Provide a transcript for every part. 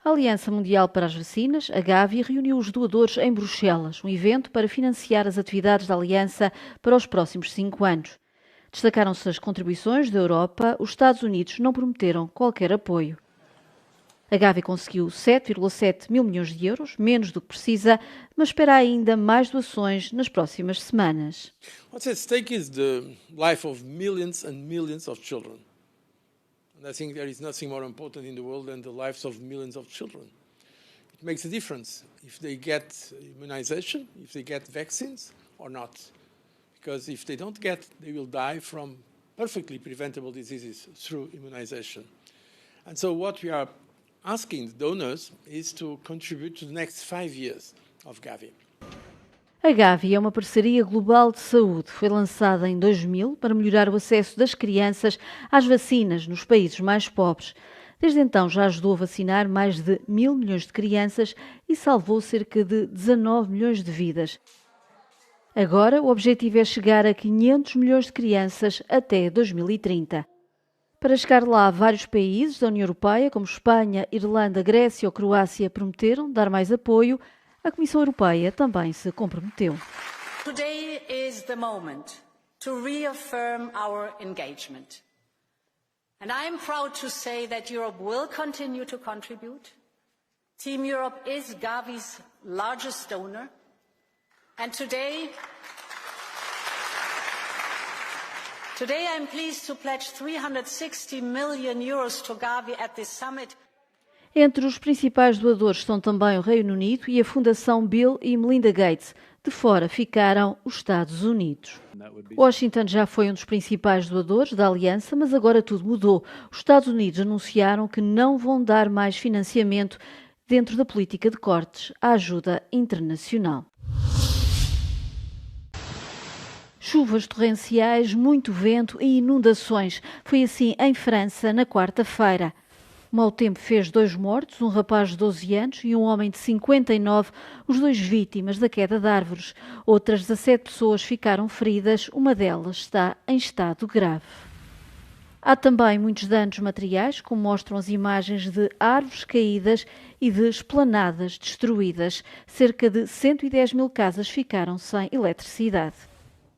A Aliança Mundial para as Vacinas, a Gavi, reuniu os doadores em Bruxelas, um evento para financiar as atividades da Aliança para os próximos 5 anos. Destacaram-se as contribuições da Europa, os Estados Unidos não prometeram qualquer apoio. A Gavi conseguiu 7,7 mil milhões de euros, menos do que precisa, mas espera ainda mais doações nas próximas semanas. What's at stake is the life of millions and millions of children. And I think there is nothing more important in the world than the lives of millions of children. It makes a difference if they get immunization, if they get vaccines or not. Because if they don't get, they will die from perfectly preventable diseases through immunization. And so what we are asking the donors is to contribute to the next 5 years of Gavi. A Gavi é uma parceria global de saúde. Foi lançada em 2000 para melhorar o acesso das crianças às vacinas nos países mais pobres. Desde então já ajudou a vacinar mais de 1.000 milhões de crianças e salvou cerca de 19 milhões de vidas. Agora o objetivo é chegar a 500 milhões de crianças até 2030. Para chegar lá, vários países da União Europeia, como Espanha, Irlanda, Grécia ou Croácia, prometeram dar mais apoio. A Comissão Europeia também se comprometeu. Today is the moment to reaffirm our engagement. And I am proud to say that Europe will continue to contribute. Team Europe is Gavi's largest donor. And today I am pleased to pledge 360 million euros to Gavi at this summit. Entre os principais doadores estão também o Reino Unido e a Fundação Bill e Melinda Gates. De fora ficaram os Estados Unidos. Washington já foi um dos principais doadores da Aliança, mas agora tudo mudou. Os Estados Unidos anunciaram que não vão dar mais financiamento dentro da política de cortes à ajuda internacional. Chuvas torrenciais, muito vento e inundações. Foi assim em França na quarta-feira. O mau tempo fez 2 mortos, um rapaz de 12 anos e um homem de 59, os 2 vítimas da queda de árvores. Outras 17 pessoas ficaram feridas, uma delas está em estado grave. Há também muitos danos materiais, como mostram as imagens de árvores caídas e de esplanadas destruídas. Cerca de 110 mil casas ficaram sem eletricidade.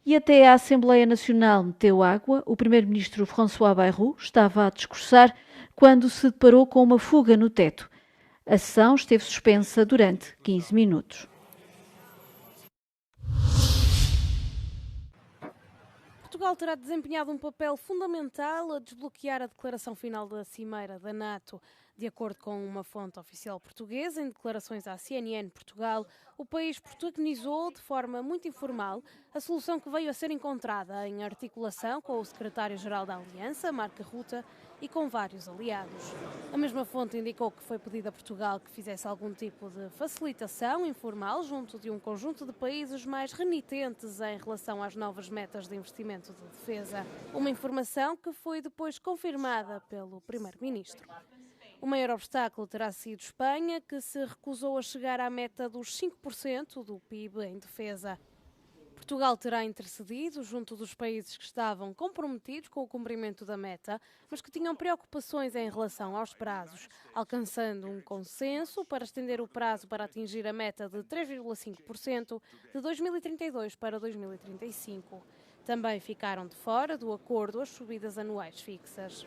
E até a Assembleia Nacional meteu água. O primeiro-ministro François Bayrou estava a discursar quando se deparou com uma fuga no teto. A sessão esteve suspensa durante 15 minutos. Portugal terá desempenhado um papel fundamental a desbloquear a declaração final da Cimeira da NATO. De acordo com uma fonte oficial portuguesa, em declarações à CNN Portugal, o país protagonizou de forma muito informal a solução que veio a ser encontrada em articulação com o secretário-geral da Aliança, Mark Rutte, e com vários aliados. A mesma fonte indicou que foi pedido a Portugal que fizesse algum tipo de facilitação informal junto de um conjunto de países mais renitentes em relação às novas metas de investimento de defesa. Uma informação que foi depois confirmada pelo primeiro-ministro. O maior obstáculo terá sido Espanha, que se recusou a chegar à meta dos 5% do PIB em defesa. Portugal terá intercedido junto dos países que estavam comprometidos com o cumprimento da meta, mas que tinham preocupações em relação aos prazos, alcançando um consenso para estender o prazo para atingir a meta de 3,5% de 2032 para 2035. Também ficaram de fora do acordo as subidas anuais fixas.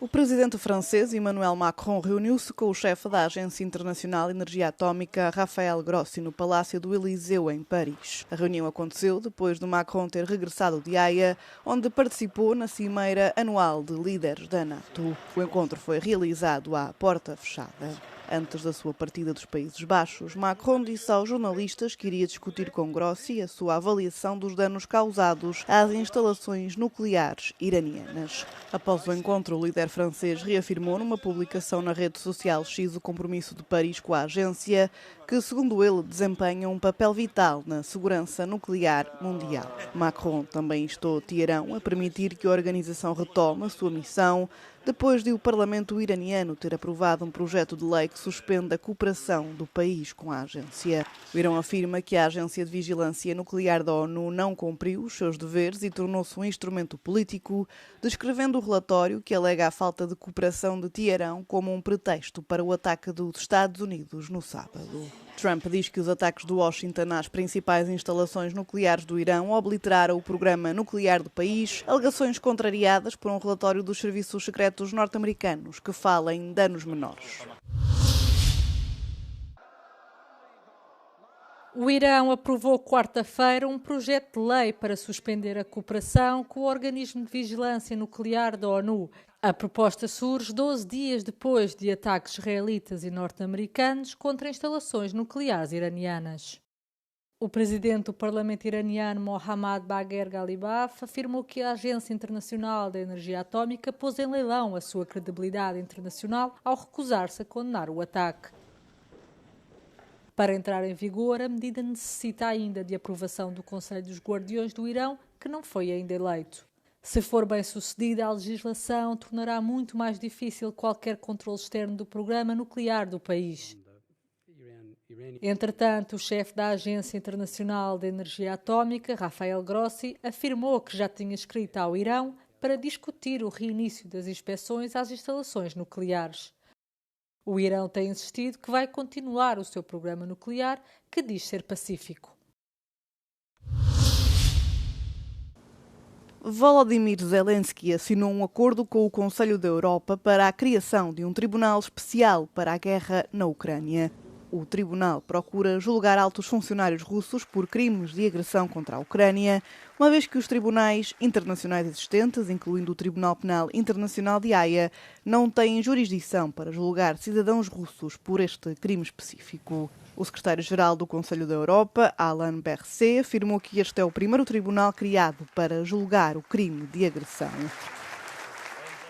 O presidente francês Emmanuel Macron reuniu-se com o chefe da Agência Internacional de Energia Atómica, Rafael Grossi, no Palácio do Eliseu, em Paris. A reunião aconteceu depois de Macron ter regressado de Haia, onde participou na cimeira anual de líderes da NATO. O encontro foi realizado à porta fechada. Antes da sua partida dos Países Baixos, Macron disse aos jornalistas que iria discutir com Grossi a sua avaliação dos danos causados às instalações nucleares iranianas. Após o encontro, o líder francês reafirmou numa publicação na rede social X o compromisso de Paris com a agência, que, segundo ele, desempenha um papel vital na segurança nuclear mundial. Macron também instou Teherão a permitir que a organização retome a sua missão depois de o Parlamento iraniano ter aprovado um projeto de lei que suspende a cooperação do país com a agência. O Irão afirma que a Agência de Vigilância Nuclear da ONU não cumpriu os seus deveres e tornou-se um instrumento político, descrevendo o relatório que alega a falta de cooperação de Teherão como um pretexto para o ataque dos Estados Unidos no sábado. Trump diz que os ataques de Washington às principais instalações nucleares do Irão obliteraram o programa nuclear do país, alegações contrariadas por um relatório dos serviços secretos norte-americanos que fala em danos menores. O Irão aprovou quarta-feira um projeto de lei para suspender a cooperação com o Organismo de Vigilância Nuclear da ONU. A proposta surge 12 dias depois de ataques israelitas e norte-americanos contra instalações nucleares iranianas. O presidente do Parlamento iraniano, Mohammad Bagher Ghalibaf, afirmou que a Agência Internacional da Energia Atómica pôs em leilão a sua credibilidade internacional ao recusar-se a condenar o ataque. Para entrar em vigor, a medida necessita ainda de aprovação do Conselho dos Guardiões do Irão, que não foi ainda eleito. Se for bem sucedida, a legislação tornará muito mais difícil qualquer controle externo do programa nuclear do país. Entretanto, o chefe da Agência Internacional de Energia Atómica, Rafael Grossi, afirmou que já tinha escrito ao Irão para discutir o reinício das inspeções às instalações nucleares. O Irão tem insistido que vai continuar o seu programa nuclear, que diz ser pacífico. Volodymyr Zelensky assinou um acordo com o Conselho da Europa para a criação de um tribunal especial para a guerra na Ucrânia. O tribunal procura julgar altos funcionários russos por crimes de agressão contra a Ucrânia, uma vez que os tribunais internacionais existentes, incluindo o Tribunal Penal Internacional de Haia, não têm jurisdição para julgar cidadãos russos por este crime específico. O secretário-geral do Conselho da Europa, Alain Berset, afirmou que este é o primeiro tribunal criado para julgar o crime de agressão.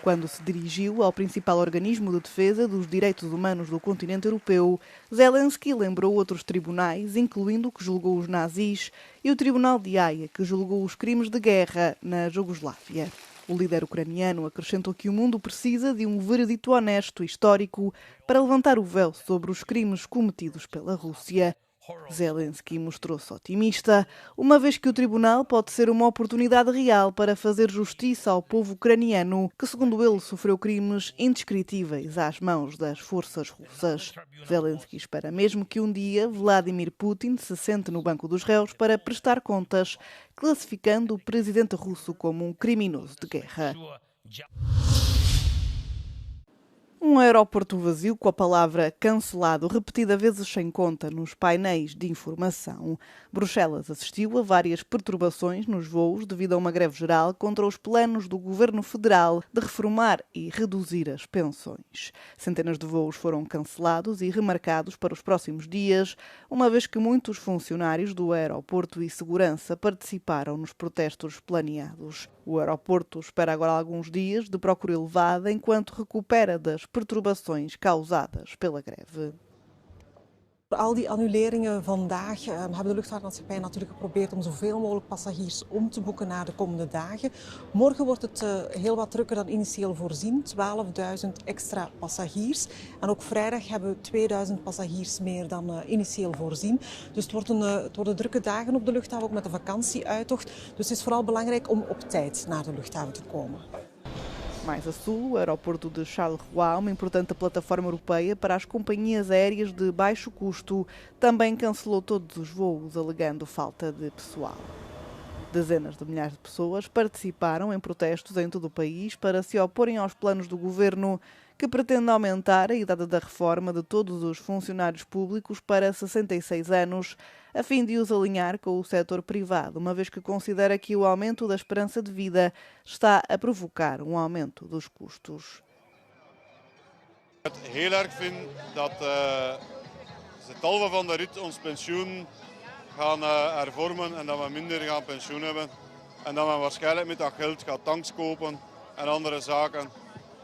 Quando se dirigiu ao principal organismo de defesa dos direitos humanos do continente europeu, Zelensky lembrou outros tribunais, incluindo o que julgou os nazis e o Tribunal de Haia, que julgou os crimes de guerra na Jugoslávia. O líder ucraniano acrescentou que o mundo precisa de um veredito honesto e histórico para levantar o véu sobre os crimes cometidos pela Rússia. Zelensky mostrou-se otimista, uma vez que o tribunal pode ser uma oportunidade real para fazer justiça ao povo ucraniano, que, segundo ele, sofreu crimes indescritíveis às mãos das forças russas. Zelensky espera mesmo que um dia Vladimir Putin se sente no banco dos réus para prestar contas, classificando o presidente russo como um criminoso de guerra. Um aeroporto vazio com a palavra cancelado repetida vezes sem conta nos painéis de informação. Bruxelas assistiu a várias perturbações nos voos devido a uma greve geral contra os planos do governo federal de reformar e reduzir as pensões. Centenas de voos foram cancelados e remarcados para os próximos dias, uma vez que muitos funcionários do aeroporto e segurança participaram nos protestos planeados. O aeroporto espera agora alguns dias de procura elevada enquanto recupera das perturbações causadas pela greve. Al die annuleringen vandaag hebben de luchtvaartmaatschappij natuurlijk geprobeerd om zoveel mogelijk passagiers om te boeken naar de komende dagen. Morgen wordt het heel wat drukker dan initieel voorzien, 12.000 extra passagiers. En ook vrijdag hebben we 2000 passagiers meer dan initieel voorzien. Dus het worden drukke dagen op de luchthaven, ook met de vakantieuittocht. Dus het is vooral belangrijk om op tijd naar de luchthaven te komen. Mais a sul, o aeroporto de Charleroi, uma importante plataforma europeia para as companhias aéreas de baixo custo, também cancelou todos os voos, alegando falta de pessoal. Dezenas de milhares de pessoas participaram em protestos em todo o país para se oporem aos planos do governo que pretende aumentar a idade da reforma de todos os funcionários públicos para 66 anos, a fim de os alinhar com o setor privado, uma vez que considera que o aumento da esperança de vida está a provocar um aumento dos custos. Ik heel erg vind dat ze talven van de rit ons pensioen gaan hervormen en dat we minder gaan pensioen hebben. En dat men waarschijnlijk met dat geld gaat tanks kopen en andere zaken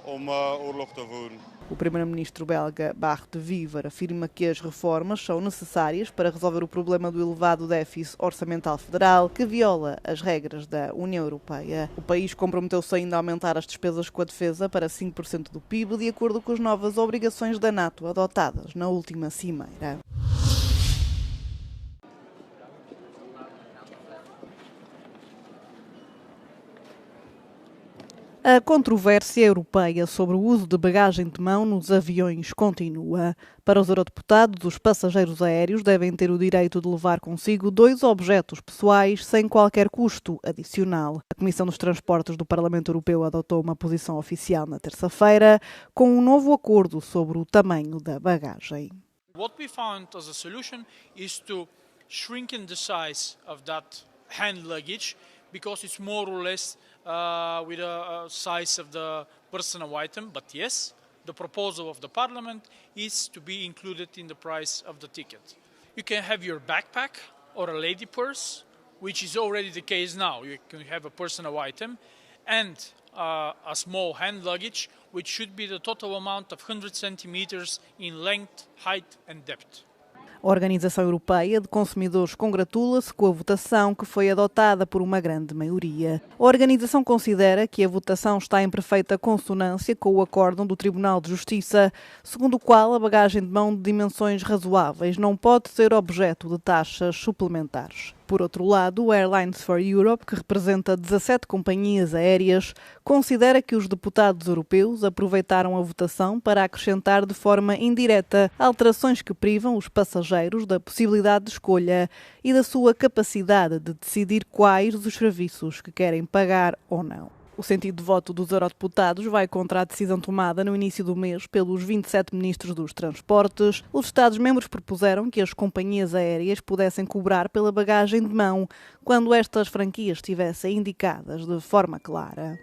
om oorlog te voeren. O primeiro-ministro belga Bart de Wever afirma que as reformas são necessárias para resolver o problema do elevado déficit orçamental federal que viola as regras da União Europeia. O país comprometeu-se ainda a aumentar as despesas com a defesa para 5% do PIB, de acordo com as novas obrigações da NATO adotadas na última cimeira. A controvérsia europeia sobre o uso de bagagem de mão nos aviões continua. Para os eurodeputados, os passageiros aéreos devem ter o direito de levar consigo 2 objetos pessoais sem qualquer custo adicional. A Comissão dos Transportes do Parlamento Europeu adotou uma posição oficial na terça-feira com um novo acordo sobre o tamanho da bagagem. What we found as a solution is to shrink the size of that hand luggage because it's more or less with a size of the personal item, but yes, the proposal of the Parliament is to be included in the price of the ticket. You can have your backpack or a lady purse, which is already the case now. You can have a personal item and a small hand luggage, which should be the total amount of 100 centimeters in length, height and depth. A Organização Europeia de Consumidores congratula-se com a votação que foi adotada por uma grande maioria. A organização considera que a votação está em perfeita consonância com o acórdão do Tribunal de Justiça, segundo o qual a bagagem de mão de dimensões razoáveis não pode ser objeto de taxas suplementares. Por outro lado, o Airlines for Europe, que representa 17 companhias aéreas, considera que os deputados europeus aproveitaram a votação para acrescentar de forma indireta alterações que privam os passageiros da possibilidade de escolha e da sua capacidade de decidir quais os serviços que querem pagar ou não. O sentido de voto dos eurodeputados vai contra a decisão tomada no início do mês pelos 27 ministros dos transportes. Os Estados-membros propuseram que as companhias aéreas pudessem cobrar pela bagagem de mão quando estas franquias estivessem indicadas de forma clara.